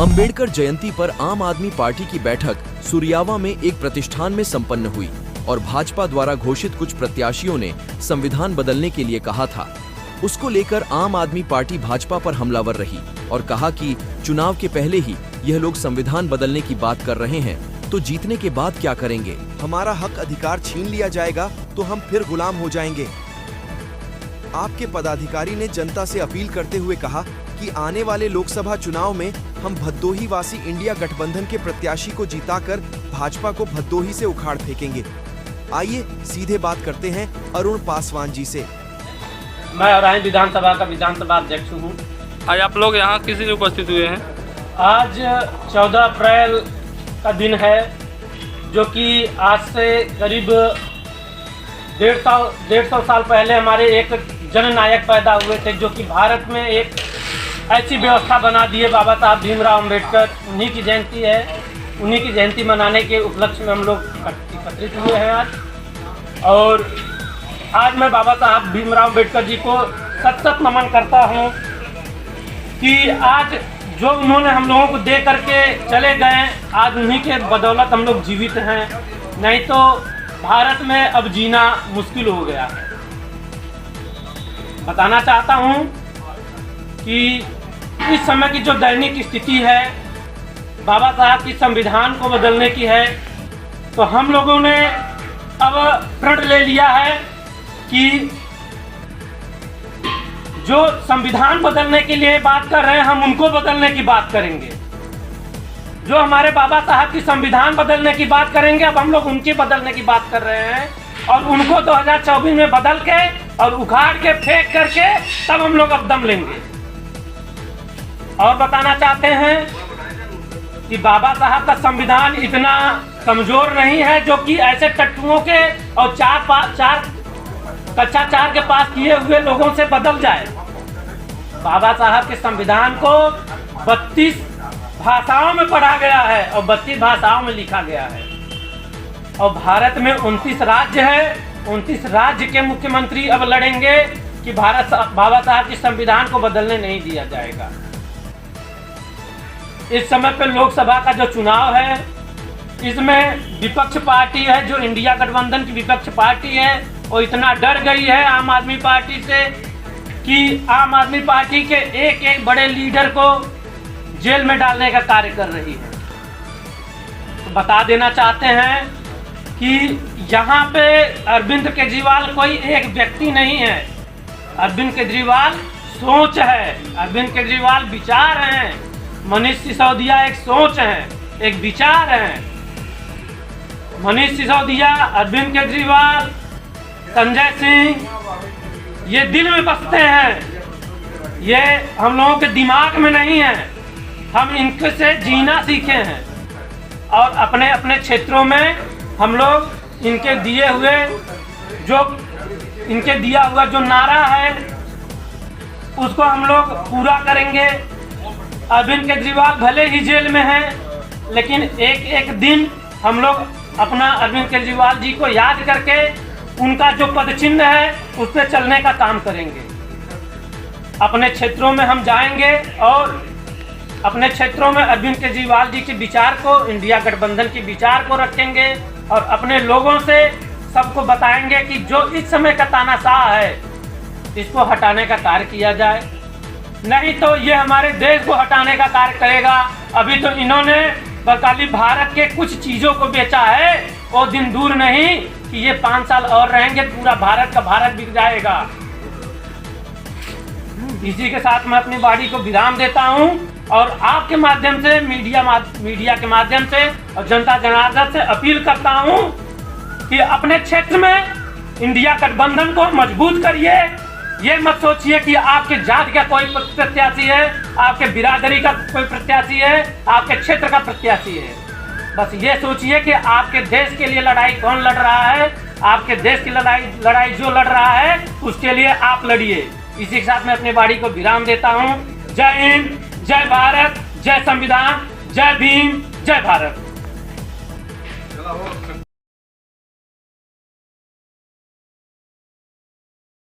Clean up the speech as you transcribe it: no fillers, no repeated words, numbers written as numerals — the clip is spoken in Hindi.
अंबेडकर जयंती पर आम आदमी पार्टी की बैठक सुरियावा में एक प्रतिष्ठान में संपन्न हुई और भाजपा द्वारा घोषित कुछ प्रत्याशियों ने संविधान बदलने के लिए कहा था। उसको लेकर आम आदमी पार्टी भाजपा पर हमलावर रही और कहा कि चुनाव के पहले ही यह लोग संविधान बदलने की बात कर रहे हैं तो जीतने के बाद क्या करेंगे? हमारा हक अधिकार छीन लिया जाएगा तो हम फिर गुलाम हो जाएंगे। आपके पदाधिकारी ने जनता से अपील करते हुए कहा कि आने वाले लोकसभा चुनाव में हम भदोही वासी इंडिया गठबंधन के प्रत्याशी को जिताकर भाजपा को भदोही से उखाड़ फेंकेंगे। आइए सीधे बात करते हैं अरुण पासवान जी से। मैं औराई विधानसभा का विधानसभा अध्यक्ष हूँ। आज आप लोग यहाँ किस लिए उपस्थित हुए हैं? आज 14 अप्रैल का दिन है, जो कि आज से करीब 150 साल पहले हमारे एक जननायक पैदा हुए थे, जो कि भारत में एक ऐसी व्यवस्था बना दी है बाबा साहब भीमराव अम्बेडकर। उन्हीं की जयंती है, उन्हीं की जयंती मनाने के उपलक्ष्य में हम लोग एकत्रित हुए हैं आज। और आज मैं बाबा साहब भीमराव अम्बेडकर जी को सत नमन करता हूँ कि आज जो उन्होंने हम लोगों को दे करके चले गए, आज उन्हीं के बदौलत हम लोग जीवित हैं। नहीं तो भारत में अब जीना मुश्किल हो गया है। बताना चाहता हूँ कि इस समय की जो दैनिक स्थिति है बाबा साहब की संविधान को बदलने की है, तो हम लोगों ने अब प्रण ले लिया है कि जो संविधान बदलने के लिए बात कर रहे हैं, हम उनको बदलने की बात करेंगे। जो हमारे बाबा साहब की संविधान बदलने की बात करेंगे, अब हम लोग उनकी बदलने की बात कर रहे हैं। और उनको 2024 में बदल के और उखाड़ के फेंक करके तब हम लोग अब दम लेंगे। और बताना चाहते हैं कि बाबा साहब का संविधान इतना कमजोर नहीं है जो कि ऐसे टट्टुओं के और कच्चा चार के पास किए हुए लोगों से बदल जाए। बाबा साहब के संविधान को 32 भाषाओं में पढ़ा गया है और 32 भाषाओं में लिखा गया है। और भारत में 29 राज्य है, 29 राज्य के मुख्यमंत्री अब लड़ेंगे कि बाबा साहब के संविधान को बदलने नहीं दिया जाएगा। इस समय पे लोकसभा का जो चुनाव है, इसमें विपक्ष पार्टी है, जो इंडिया गठबंधन की विपक्ष पार्टी है, वो इतना डर गई है आम आदमी पार्टी से कि आम आदमी पार्टी के एक बड़े लीडर को जेल में डालने का कार्य कर रही है। तो बता देना चाहते हैं कि यहाँ पे अरविंद केजरीवाल कोई एक व्यक्ति नहीं है। अरविंद केजरीवाल सोच है, अरविंद केजरीवाल विचार हैं, मनीष सिसोदिया एक सोच है, एक विचार है। मनीष सिसोदिया, अरविंद केजरीवाल, संजय सिंह, ये दिल में बसते हैं, ये हम लोगों के दिमाग में नहीं है। हम इनके से जीना सीखे हैं और अपने अपने क्षेत्रों में हम लोग इनके दिया हुआ जो नारा है उसको हम लोग पूरा करेंगे। अरविंद केजरीवाल भले ही जेल में हैं, लेकिन एक दिन हम लोग अपना अरविंद केजरीवाल जी को याद करके उनका जो पद चिन्ह है उस पर चलने का काम करेंगे। अपने क्षेत्रों में हम जाएंगे और अपने क्षेत्रों में अरविंद केजरीवाल जी के विचार को, इंडिया गठबंधन के विचार को रखेंगे और अपने लोगों से सबको बताएंगे कि जो इस समय का तानाशाह है इसको हटाने का कार्य किया जाए। नहीं तो ये हमारे देश को हटाने का कार्य करेगा। अभी तो इन्होंने खाली भारत के कुछ चीजों को बेचा है, वो दिन दूर नहीं कि ये 5 साल और रहेंगे, पूरा भारत का भारत बिक जाएगा। इसी के साथ मैं अपनी वाणी को विराम देता हूं और आपके माध्यम से, मीडिया के माध्यम से और जनता जनार्दन से अपील करता हूं कि अपने क्षेत्र में इंडिया गठबंधन को मजबूत करिए। ये मत सोचिए कि आपके जात का कोई प्रत्याशी है, आपके बिरादरी का कोई प्रत्याशी है, आपके क्षेत्र का प्रत्याशी है। बस ये सोचिए कि आपके देश के लिए लड़ाई कौन लड़ रहा है, आपके देश की लड़ाई जो लड़ रहा है उसके लिए आप लड़िए। इसी के साथ मैं अपनी वाणी को विराम देता हूँ। जय हिंद, जय भारत, जय संविधान, जय भीम, जय भारत।